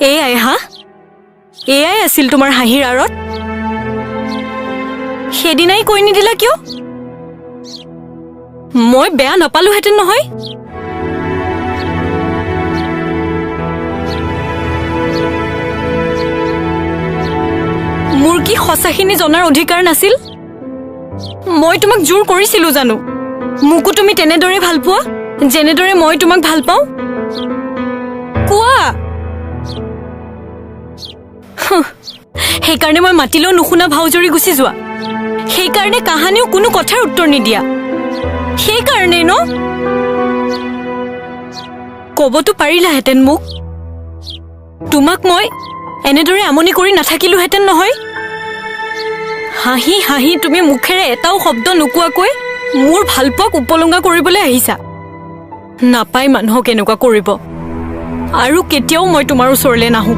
এয়াই হা এয়াই আছিল তোমাৰ হাঁহিৰ আঁৰত সেদিনাই কৈ নিদিলা কিয় মই বেয়া নাপালোহেঁতেন নহয় মোৰ কি সঁচাখিনি জনাৰ অধিকাৰ নাছিল মই তোমাক জোৰ কৰিছিলো জানো মোকো তুমি তেনেদৰে ভাল পোৱা যেনেদৰে মই তোমাক ভাল পাওঁ কোৱা সেইকাৰণে মই মাতিলেও নুশুনা ভাওজৰি গুচি যোৱা সেইকাৰণে কাহানিও কোনো কথাৰ উত্তৰ নিদিয়া সেইকাৰণে ন ক'বতো পাৰিলাহেঁতেন মোক তোমাক মই এনেদৰে আমনি কৰি নাথাকিলোহেঁতেন নহয় হাঁহি হাঁহি তুমি মুখেৰে এটাও শব্দ নোকোৱাকৈ মোৰ ভালপোৱাক উপলংঘা কৰিবলৈ আহিছা নাপাই মানুহক এনেকুৱা কৰিব আৰু কেতিয়াও মই তোমাৰ ওচৰলৈ নাহোঁ